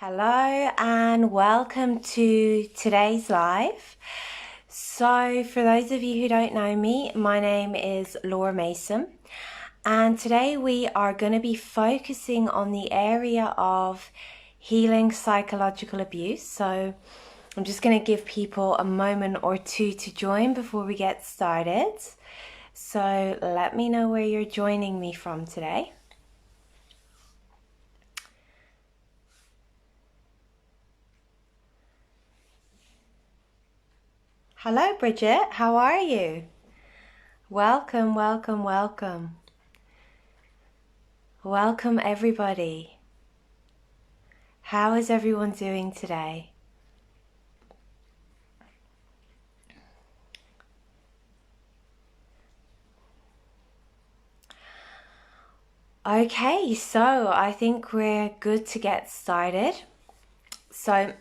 Hello and welcome to today's live. So for those of you who don't know me, my name is Laura Mason, and today we are going to be focusing on the area of healing psychological abuse. So I'm just going to give people a moment or two to join before we get started. So let me know where you're joining me from today. Hello, Bridget. How are you? Welcome, welcome, welcome. Welcome, everybody. How is everyone doing today? Okay, so I think we're good to get started. So,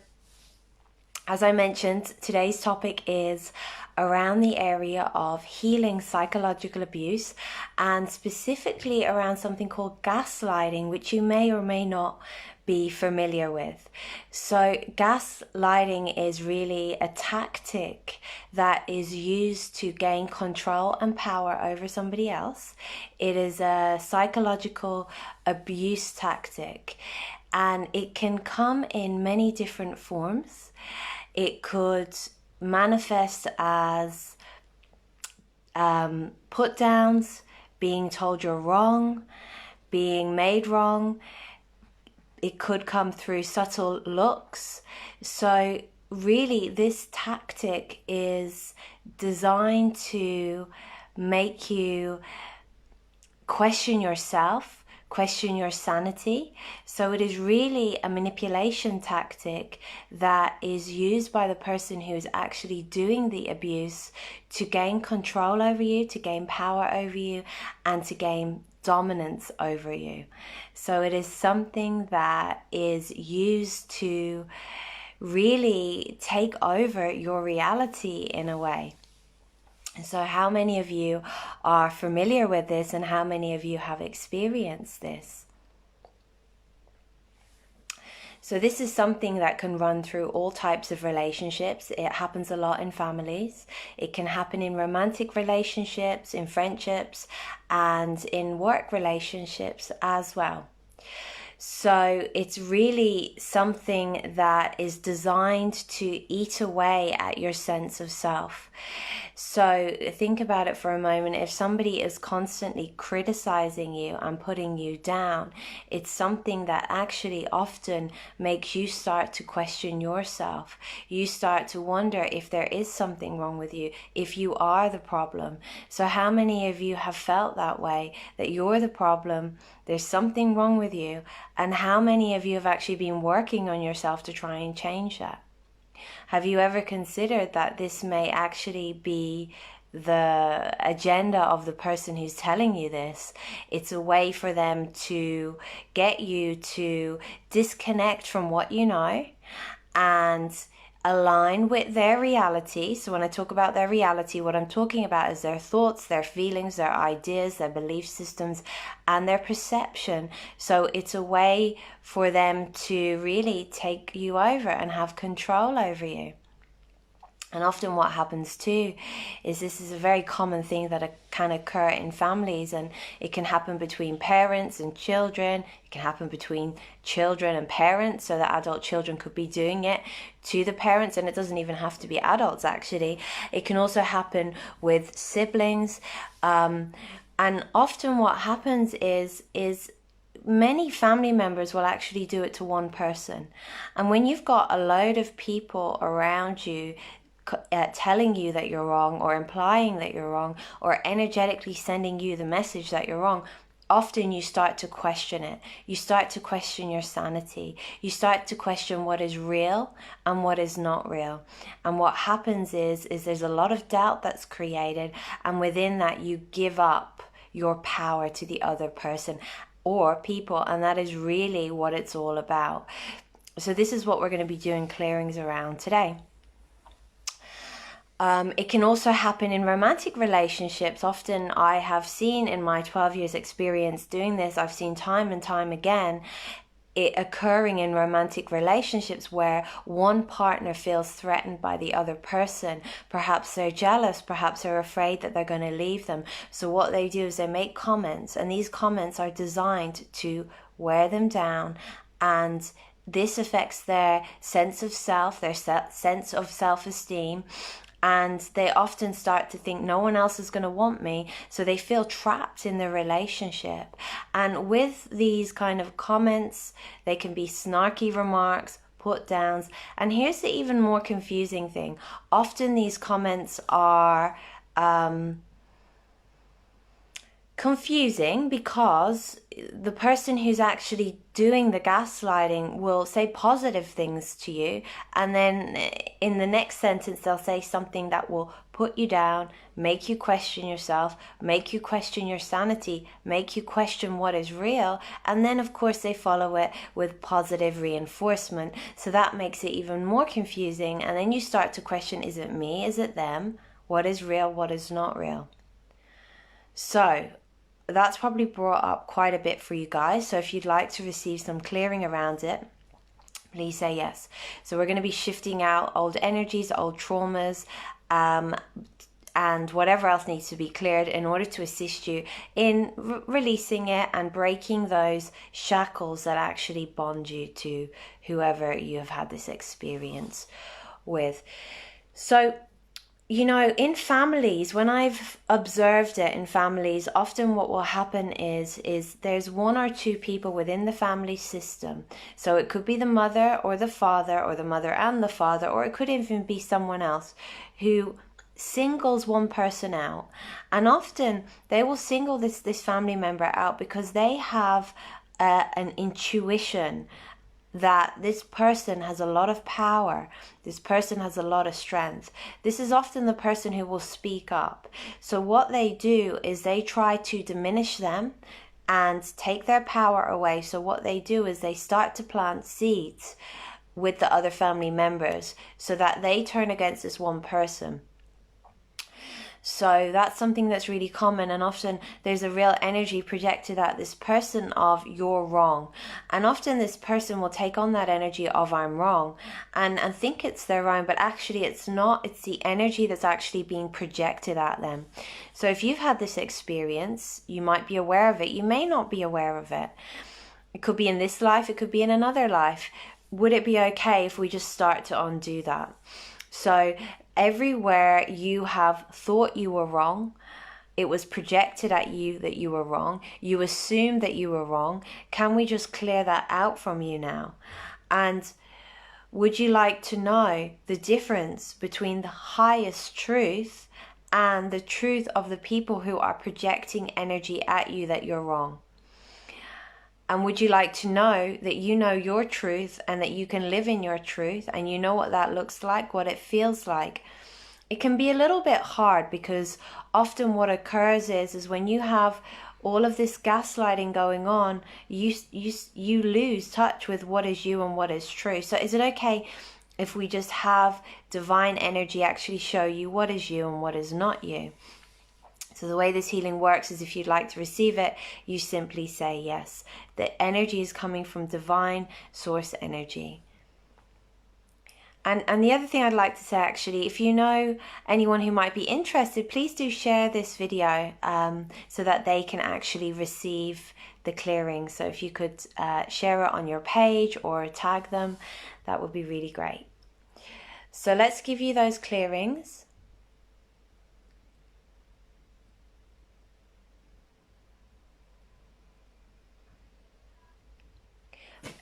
as I mentioned, today's topic is around the area of healing psychological abuse, and specifically around something called gaslighting, which you may or may not be familiar with. So gaslighting is really a tactic that is used to gain control and power over somebody else. It is a psychological abuse tactic, and it can come in many different forms. It could manifest as put downs, being told you're wrong, being made wrong. It could come through subtle looks. So really, this tactic is designed to make you question yourself, question your sanity. So it is really a manipulation tactic that is used by the person who is actually doing the abuse to gain control over you, to gain power over you, and to gain dominance over you. So it is something that is used to really take over your reality in a way. So how many of you are familiar with this, and how many of you have experienced this? So this is something that can run through all types of relationships. It happens a lot in families. It can happen in romantic relationships, in friendships, and in work relationships as well. So it's really something that is designed to eat away at your sense of self. So think about it for a moment. If somebody is constantly criticizing you and putting you down, it's something that actually often makes you start to question yourself. You start to wonder if there is something wrong with you, if you are the problem. So how many of you have felt that way, that you're the problem, there's something wrong with you, and how many of you have actually been working on yourself to try and change that? Have you ever considered that this may actually be the agenda of the person who's telling you this? It's a way for them to get you to disconnect from what you know and align with their reality. So when I talk about their reality, what I'm talking about is their thoughts, their feelings, their ideas, their belief systems, and their perception. So it's a way for them to really take you over and have control over you. And often what happens too is this is a very common thing that can occur in families, and it can happen between parents and children. It can happen between children and parents, so that adult children could be doing it to the parents, and it doesn't even have to be adults actually. It can also happen with siblings. And often what happens is many family members will actually do it to one person. And when you've got a load of people around you telling you that you're wrong, or implying that you're wrong, or energetically sending you the message that you're wrong, often you start to question it. You start to question your sanity. You start to question what is real and what is not real. And what happens is there's a lot of doubt that's created, and within that you give up your power to the other person or people, and that is really what it's all about. So this is what we're going to be doing clearings around today. It can also happen in romantic relationships. Often I have seen in my 12 years experience doing this, I've seen time and time again, it occurring in romantic relationships where one partner feels threatened by the other person. Perhaps they're jealous, perhaps they're afraid that they're going to leave them. So what they do is they make comments, and these comments are designed to wear them down, and this affects their sense of self, their sense of self-esteem, and they often start to think no one else is going to want me, so they feel trapped in the relationship. And with these kind of comments, they can be snarky remarks, put downs, and here's the even more confusing thing. Often these comments are confusing because the person who's actually doing the gaslighting will say positive things to you, and then in the next sentence they'll say something that will put you down, make you question yourself, make you question your sanity, make you question what is real, and then of course they follow it with positive reinforcement. So that makes it even more confusing, and then you start to question, is it me, is it them, what is real, what is not real? So that's probably brought up quite a bit for you guys. So if you'd like to receive some clearing around it, please say yes. So we're going to be shifting out old energies, old traumas, and whatever else needs to be cleared in order to assist you in releasing it and breaking those shackles that actually bond you to whoever you have had this experience with. So, you know, in families, when I've observed it in families, often what will happen is there's one or two people within the family system. So it could be the mother or the father, or the mother and the father, or it could even be someone else who singles one person out. And often they will single this family member out because they have an intuition that this person has a lot of power, this person has a lot of strength. This is often the person who will speak up. So what they do is they try to diminish them and take their power away. So what they do is they start to plant seeds with the other family members so that they turn against this one person. So that's something that's really common, and often there's a real energy projected at this person of you're wrong. And often this person will take on that energy of I'm wrong and think it's their own, but actually it's not. It's the energy that's actually being projected at them. So if you've had this experience, you might be aware of it. You may not be aware of it. It could be in this life, it could be in another life. Would it be okay if we just start to undo that? So everywhere you have thought you were wrong, it was projected at you that you were wrong, you assumed that you were wrong, can we just clear that out from you now? And would you like to know the difference between the highest truth and the truth of the people who are projecting energy at you that you're wrong? And would you like to know that you know your truth and that you can live in your truth, and you know what that looks like, what it feels like? It can be a little bit hard because often what occurs is when you have all of this gaslighting going on, you lose touch with what is you and what is true. So is it okay if we just have divine energy actually show you what is you and what is not you? So the way this healing works is if you'd like to receive it, you simply say yes. The energy is coming from divine source energy. And the other thing I'd like to say, actually, if you know anyone who might be interested, please do share this video so that they can actually receive the clearing. So if you could share it on your page or tag them, that would be really great. So let's give you those clearings.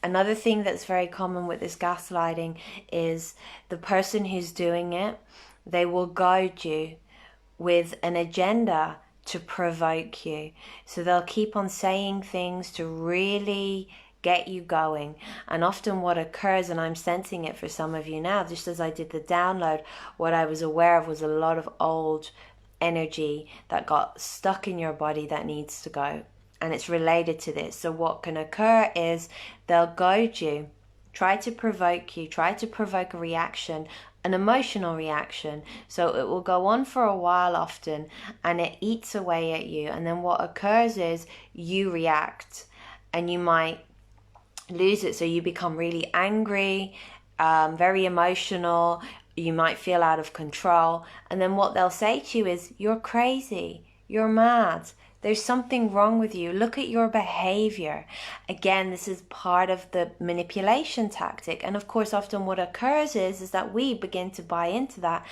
Another thing that's very common with this gaslighting is the person who's doing it, they will guide you with an agenda to provoke you. So they'll keep on saying things to really get you going. And often what occurs, and I'm sensing it for some of you now, just as I did the download, what I was aware of was a lot of old energy that got stuck in your body that needs to go. And it's related to this. So what can occur is they'll goad you, try to provoke you, try to provoke a reaction, an emotional reaction. So it will go on for a while often, and it eats away at you. And then what occurs is you react, and you might lose it. So you become really angry, very emotional. You might feel out of control. And then what they'll say to you is, you're crazy, you're mad, there's something wrong with you, look at your behavior. Again, this is part of the manipulation tactic. And of course, often what occurs is that we begin to buy into that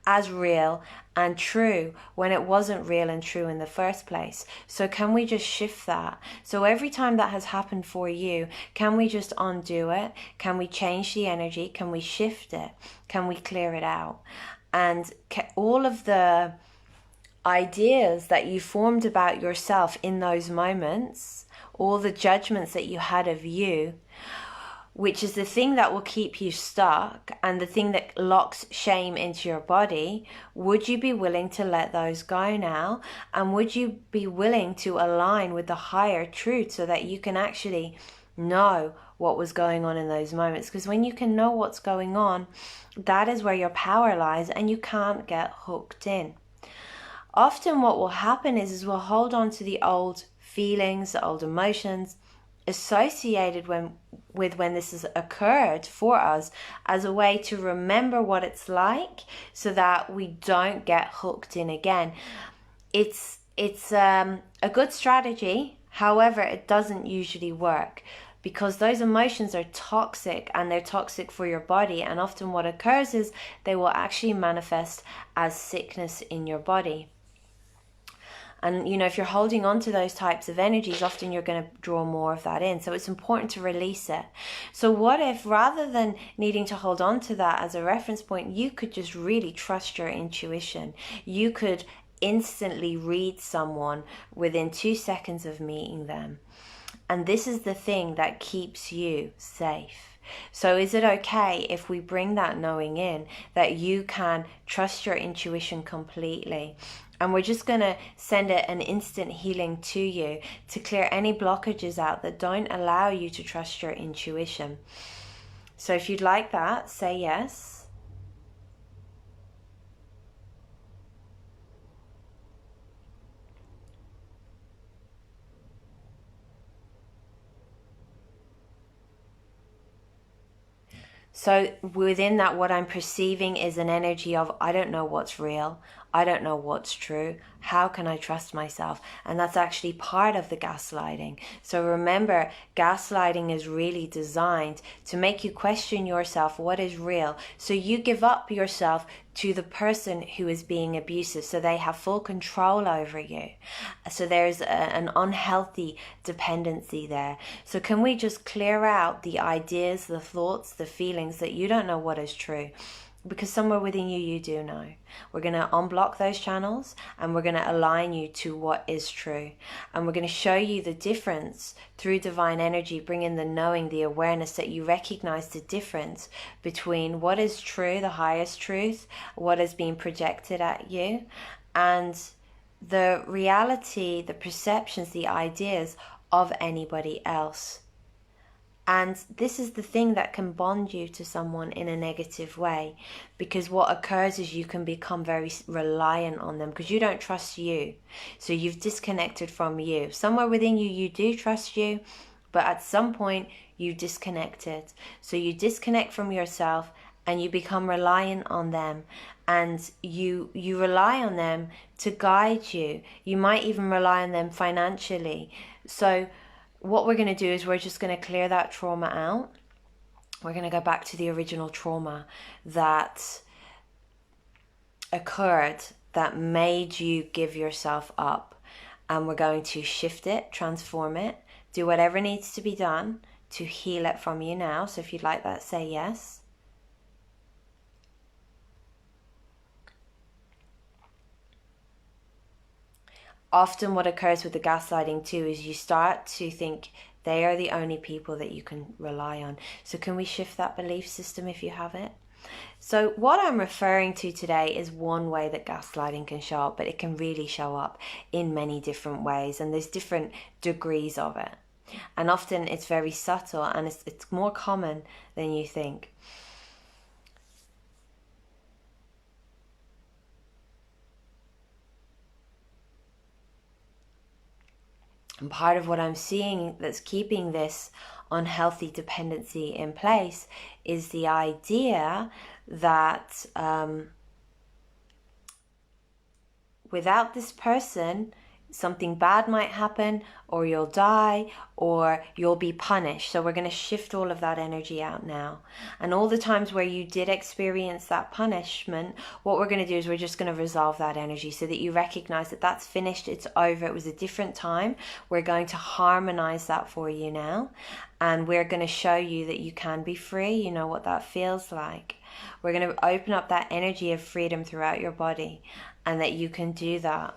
as real and true when it wasn't real and true in the first place. So can we just shift that? So every time that has happened for you, can we just undo it? Can we change the energy? Can we shift it? Can we clear it out? And all of the ideas that you formed about yourself in those moments, all the judgments that you had of you, which is the thing that will keep you stuck and the thing that locks shame into your body, would you be willing to let those go now? And would you be willing to align with the higher truth so that you can actually know what was going on in those moments? Because when you can know what's going on, that is where your power lies, and you can't get hooked in. Often what will happen is we'll hold on to the old feelings, the old emotions associated with when this has occurred for us, as a way to remember what it's like so that we don't get hooked in again. It's a good strategy. However, it doesn't usually work, because those emotions are toxic, and they're toxic for your body. And often what occurs is they will actually manifest as sickness in your body. And, if you're holding on to those types of energies, often you're going to draw more of that in. So it's important to release it. So what if, rather than needing to hold on to that as a reference point, you could just really trust your intuition? You could instantly read someone within 2 seconds of meeting them. And this is the thing that keeps you safe. So is it okay if we bring that knowing in, that you can trust your intuition completely? And we're just going to send it an instant healing to you to clear any blockages out that don't allow you to trust your intuition. So if you'd like that, say yes. So within that, what I'm perceiving is an energy of, I don't know what's real. I don't know what's true. How can I trust myself? And that's actually part of the gaslighting. So remember, gaslighting is really designed to make you question yourself, what is real? So you give up yourself to the person who is being abusive, so they have full control over you. So there's an unhealthy dependency there. So can we just clear out the ideas, the thoughts, the feelings that you don't know what is true? Because somewhere within you, you do know. We're going to unblock those channels, and we're going to align you to what is true. And we're going to show you the difference through divine energy, bring in the knowing, the awareness, that you recognize the difference between what is true, the highest truth, what is being projected at you, and the reality, the perceptions, the ideas of anybody else. And this is the thing that can bond you to someone in a negative way, because what occurs is you can become very reliant on them because you don't trust you. So you've disconnected from you. Somewhere within you, you do trust you, but at some point you disconnected. So you disconnect from yourself and you become reliant on them, and you rely on them to guide you. You might even rely on them financially. So what we're going to do is we're just going to clear that trauma out. We're going to go back to the original trauma that occurred, that made you give yourself up. And we're going to shift it, transform it, do whatever needs to be done to heal it from you now. So if you'd like that, say yes. Often what occurs with the gaslighting too is you start to think they are the only people that you can rely on. So can we shift that belief system if you have it? So what I'm referring to today is one way that gaslighting can show up, but it can really show up in many different ways, and there's different degrees of it. And often it's very subtle, and it's more common than you think. And part of what I'm seeing that's keeping this unhealthy dependency in place is the idea that without this person, something bad might happen, or you'll die, or you'll be punished. So we're going to shift all of that energy out now. And all the times where you did experience that punishment, what we're going to do is we're just going to resolve that energy so that you recognize that that's finished, it's over, it was a different time. We're going to harmonize that for you now. And we're going to show you that you can be free. You know what that feels like. We're going to open up that energy of freedom throughout your body, and that you can do that.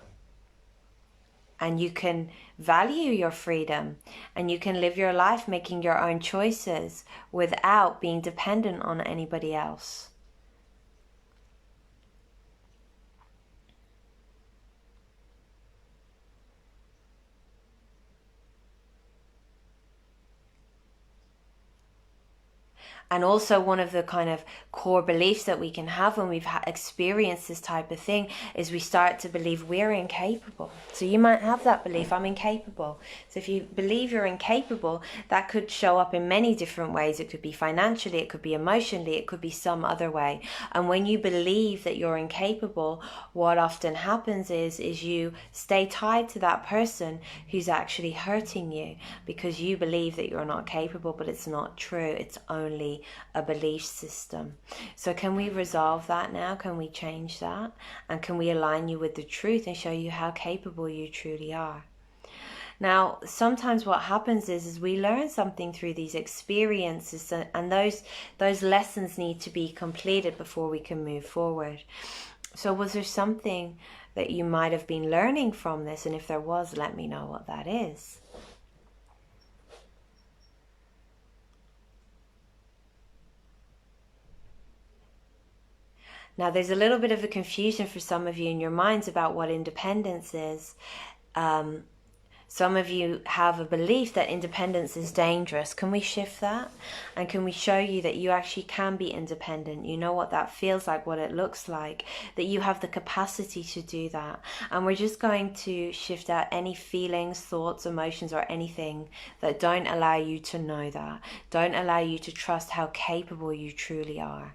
And you can value your freedom, and you can live your life making your own choices without being dependent on anybody else. And also one of the kind of core beliefs that we can have when we've experienced this type of thing is we start to believe we're incapable. So you might have that belief, I'm incapable. So if you believe you're incapable, that could show up in many different ways. It could be financially, it could be emotionally, it could be some other way. And when you believe that you're incapable, what often happens is you stay tied to that person who's actually hurting you, because you believe that you're not capable, but it's not true. It's only a belief system. So can we resolve that now? Can we change that? And can we align you with the truth and show you how capable you truly are? Now, sometimes what happens is we learn something through these experiences, and those lessons need to be completed before we can move forward. So was there something that you might have been learning from this? And if there was, let me know what that is. Now, there's a little bit of a confusion for some of you in your minds about what independence is. Some of you have a belief that independence is dangerous. Can we shift that? And can we show you that you actually can be independent? You know what that feels like, what it looks like, that you have the capacity to do that. And we're just going to shift out any feelings, thoughts, emotions, or anything that don't allow you to know that, don't allow you to trust how capable you truly are.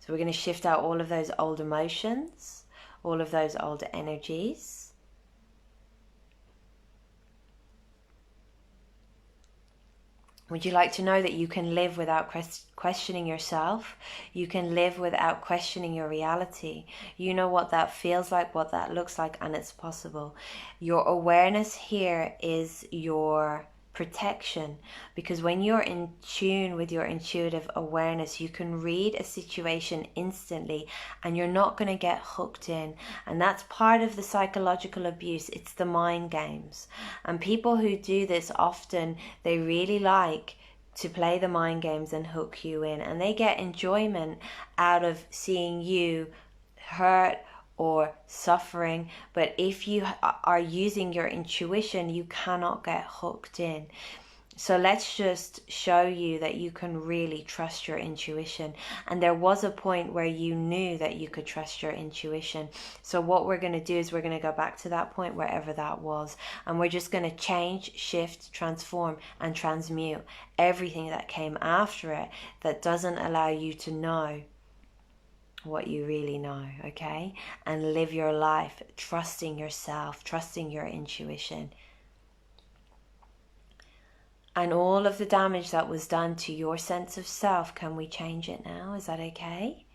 So we're going to shift out all of those old emotions, all of those old energies. Would you like to know that you can live without questioning yourself? You can live without questioning your reality. You know what that feels like, what that looks like, and it's possible. Your awareness here is your protection, because when you're in tune with your intuitive awareness, you can read a situation instantly and you're not going to get hooked in. And that's part of the psychological abuse. It's the mind games. And people who do this often, they really like to play the mind games and hook you in, and they get enjoyment out of seeing you hurt or suffering. But if you are using your intuition, you cannot get hooked in. So let's just show you that you can really trust your intuition. And there was a point where you knew that you could trust your intuition. So what we're going to do is we're going to go back to that point, wherever that was, and we're just going to change, shift, transform, and transmute everything that came after it that doesn't allow you to know what you really know, okay? And live your life trusting yourself, trusting your intuition. And all of the damage that was done to your sense of self, can we change it now? Is that okay?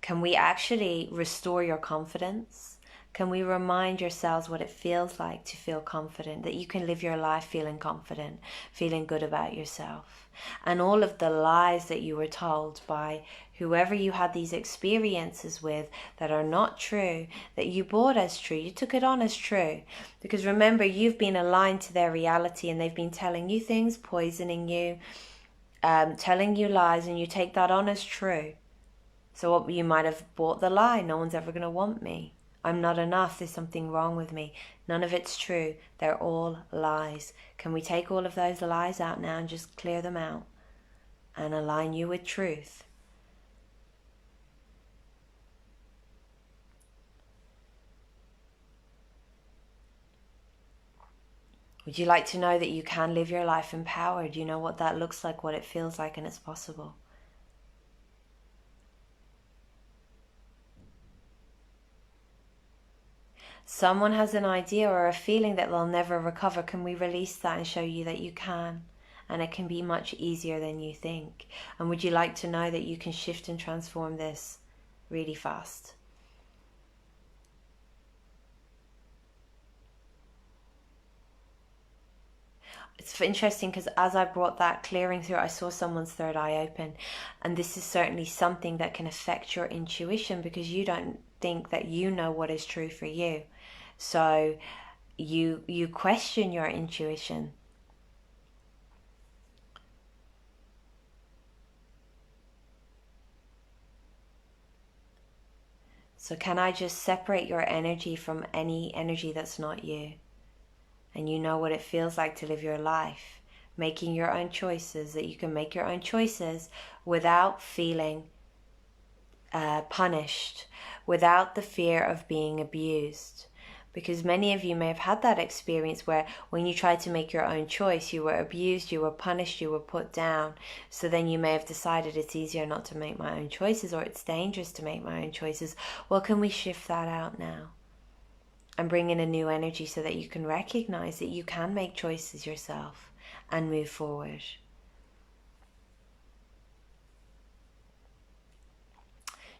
Can we actually restore your confidence? Can we remind yourselves what it feels like to feel confident, that you can live your life feeling confident, feeling good about yourself? And all of the lies that you were told by whoever you had these experiences with that are not true, that you bought as true, you took it on as true. Because remember, you've been aligned to their reality, and they've been telling you things, poisoning you, telling you lies, and you take that on as true. So you might have bought the lie, no one's ever going to want me. I'm not enough, there's something wrong with me. None of it's true. They're all lies. Can we take all of those lies out now and just clear them out and align you with truth? Would you like to know that you can live your life empowered? You know what that looks like, what it feels like, and it's possible. Someone has an idea or a feeling that they'll never recover. Can we release that and show you that you can? And it can be much easier than you think. And would you like to know that you can shift and transform this really fast? It's interesting because as I brought that clearing through, I saw someone's third eye open. And this is certainly something that can affect your intuition, because you don't think that you know what is true for you. So you question your intuition. So can I just separate your energy from any energy that's not you? And you know what it feels like to live your life, making your own choices, that you can make your own choices without feeling punished, without the fear of being abused. Because many of you may have had that experience where when you tried to make your own choice, you were abused, you were punished, you were put down. So then you may have decided it's easier not to make my own choices, or it's dangerous to make my own choices. Well, can we shift that out now and bring in a new energy so that you can recognize that you can make choices yourself and move forward?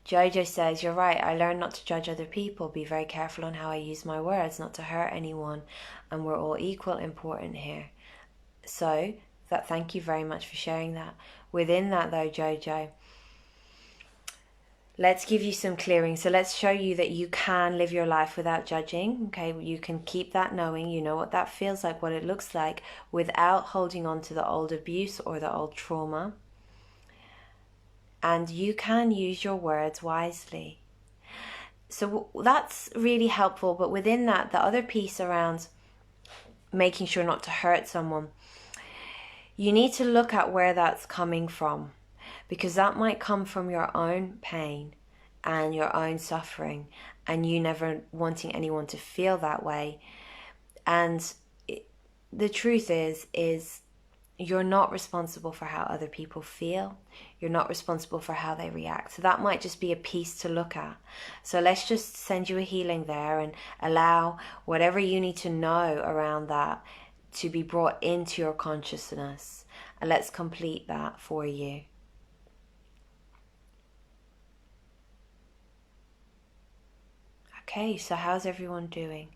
Jojo says, you're right, I learned not to judge other people, be very careful on how I use my words, not to hurt anyone, and we're all equal important here. So, thank you very much for sharing that. Within that though, Jojo, let's give you some clearing. So let's show you that you can live your life without judging, okay? You can keep that knowing, you know what that feels like, what it looks like, without holding on to the old abuse or the old trauma. And you can use your words wisely. So that's really helpful. But within that, the other piece around making sure not to hurt someone, you need to look at where that's coming from, because that might come from your own pain and your own suffering, and you never wanting anyone to feel that way. And the truth is you're not responsible for how other people feel. You're not responsible for how they react. So that might just be a piece to look at. So let's just send you a healing there and allow whatever you need to know around that to be brought into your consciousness. And let's complete that for you. Okay, so how's everyone doing?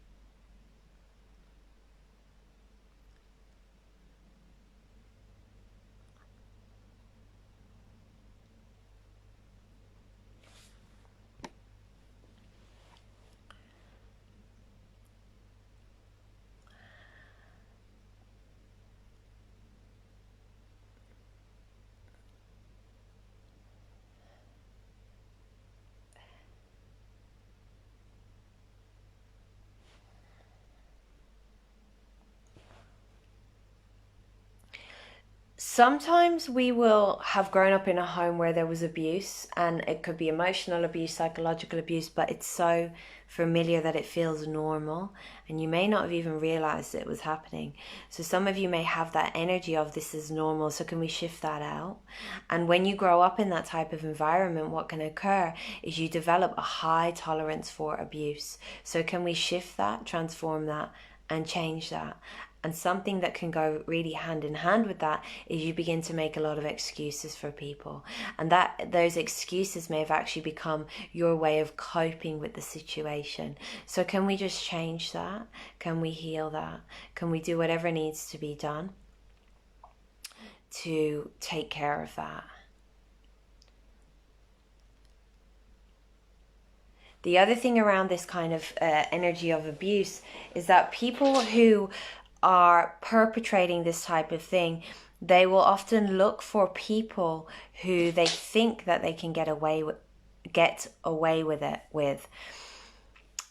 Sometimes we will have grown up in a home where there was abuse, and it could be emotional abuse, psychological abuse, but it's so familiar that it feels normal, and you may not have even realized it was happening. So some of you may have that energy of this is normal, so can we shift that out? And when you grow up in that type of environment, what can occur is you develop a high tolerance for abuse. So can we shift that, transform that, and change that? And something that can go really hand in hand with that is you begin to make a lot of excuses for people. And that those excuses may have actually become your way of coping with the situation. So can we just change that? Can we heal that? Can we do whatever needs to be done to take care of that? The other thing around this kind of energy of abuse is that people who are perpetrating this type of thing, they will often look for people who they think that they can get away with it with.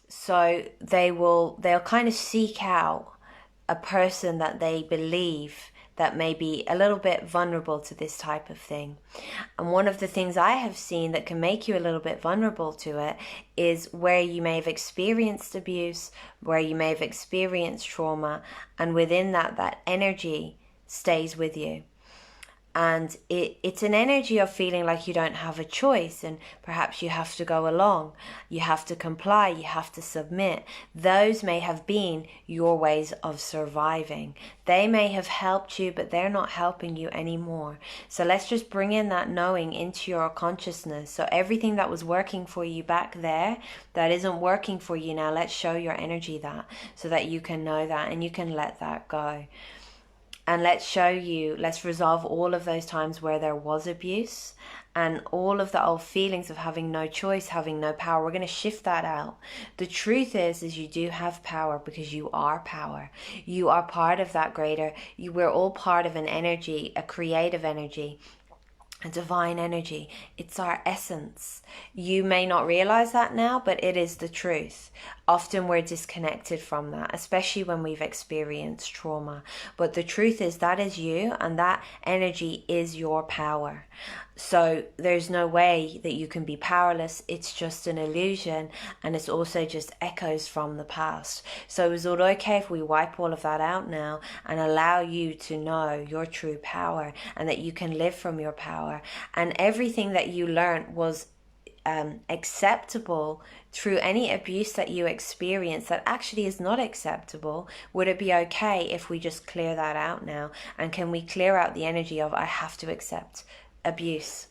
So they'll kind of seek out a person that they believe that may be a little bit vulnerable to this type of thing. And one of the things I have seen that can make you a little bit vulnerable to it is where you may have experienced abuse, where you may have experienced trauma, and within that, that energy stays with you. And it's an energy of feeling like you don't have a choice, and perhaps you have to go along, you have to comply, you have to submit. Those may have been your ways of surviving. They may have helped you, but they're not helping you anymore. So let's just bring in that knowing into your consciousness. So everything that was working for you back there, that isn't working for you now, let's show your energy that, so that you can know that and you can let that go. And let's resolve all of those times where there was abuse and all of the old feelings of having no choice, having no power. We're going to shift that out. The truth is you do have power, because you are power. You are part of that greater. We're all part of an energy, a creative energy, a divine energy. It's our essence. You may not realize that now, but it is the truth. Often we're disconnected from that, especially when we've experienced trauma. But the truth is that is you, and that energy is your power. So there's no way that you can be powerless. It's just an illusion, and it's also just echoes from the past. So is it okay if we wipe all of that out now and allow you to know your true power, and that you can live from your power, and everything that you learned was acceptable through any abuse that you experience that actually is not acceptable? Would it be okay if we just clear that out now? And can we clear out the energy of I have to accept abuse,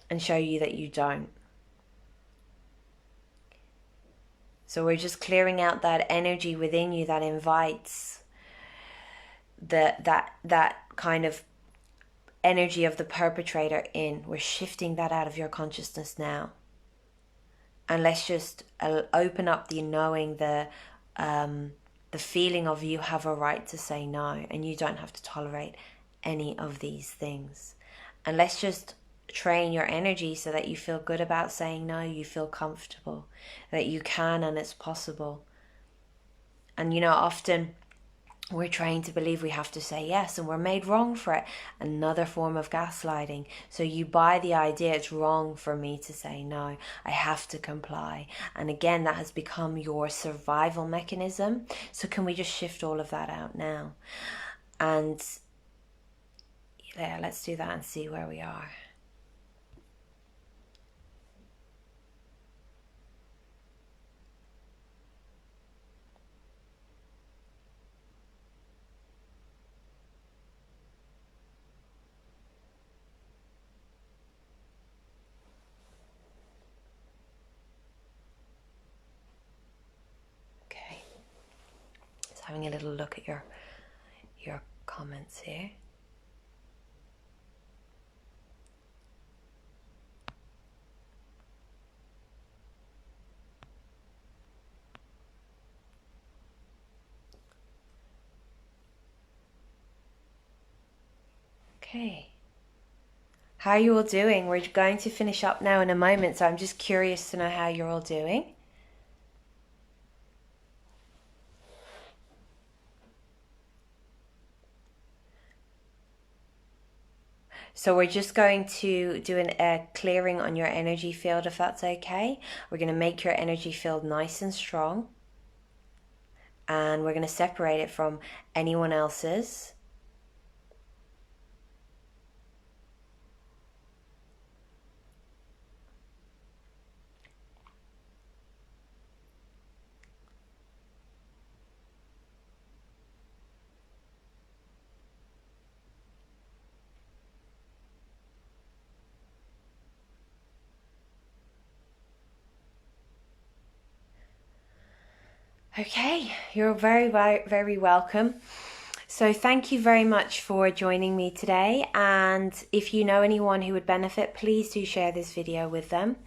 and show you that you don't? So we're just clearing out that energy within you that invites that kind of energy of the perpetrator in. We're shifting that out of your consciousness now. And let's just open up the knowing, the feeling of you have a right to say no, and you don't have to tolerate any of these things. And let's just train your energy so that you feel good about saying no, you feel comfortable, that you can and it's possible. And often we're trained to believe we have to say yes, and we're made wrong for it. Another form of gaslighting. So you buy the idea it's wrong for me to say no, I have to comply. And again, that has become your survival mechanism. So can we just shift all of that out now? And yeah, let's do that and see where we are. Having a little look at your comments here. Okay. How are you all doing? We're going to finish up now in a moment, so I'm just curious to know how you're all doing. So we're just going to do a clearing on your energy field, if that's okay. We're going to make your energy field nice and strong. And we're going to separate it from anyone else's. Okay, you're very, very welcome. So thank you very much for joining me today. And if you know anyone who would benefit, please do share this video with them.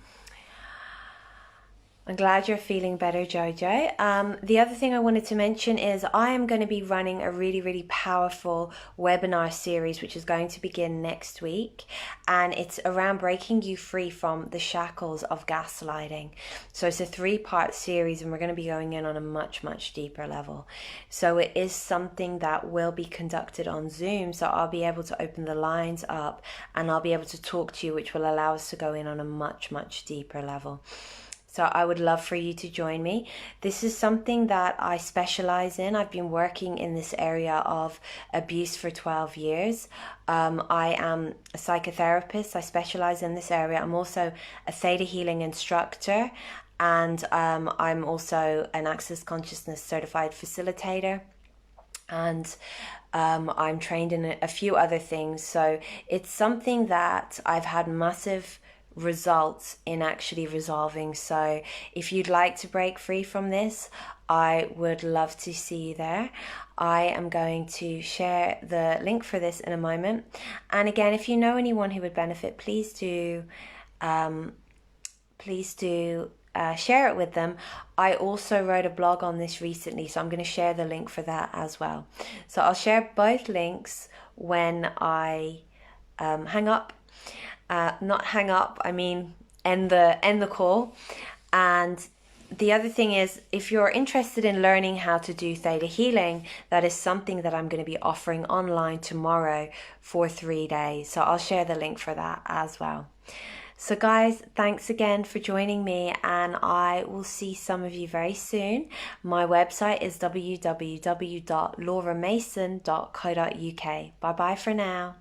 I'm glad you're feeling better, Jojo. The other thing I wanted to mention is I am going to be running a really, really powerful webinar series, which is going to begin next week. And it's around breaking you free from the shackles of gaslighting. So it's a 3-part series, and we're going to be going in on a much, much deeper level. So it is something that will be conducted on Zoom. So I'll be able to open the lines up and I'll be able to talk to you, which will allow us to go in on a much, much deeper level. So I would love for you to join me. This is something that I specialize in. I've been working in this area of abuse for 12 years. I am a psychotherapist. I specialize in this area. I'm also a theta healing instructor, and I'm also an Access Consciousness certified facilitator. And I'm trained in a few other things. So it's something that I've had massive results in actually resolving. So if you'd like to break free from this, I would love to see you there. I am going to share the link for this in a moment. And again, if you know anyone who would benefit, please do share it with them. I also wrote a blog on this recently, so I'm going to share the link for that as well. So I'll share both links when I hang up. Not hang up, I mean end the call. And the other thing is, if you're interested in learning how to do theta healing, that is something that I'm going to be offering online tomorrow for 3 days. So I'll share the link for that as well. So guys, thanks again for joining me, and I will see some of you very soon. My website is www.lauramason.co.uk. Bye bye for now.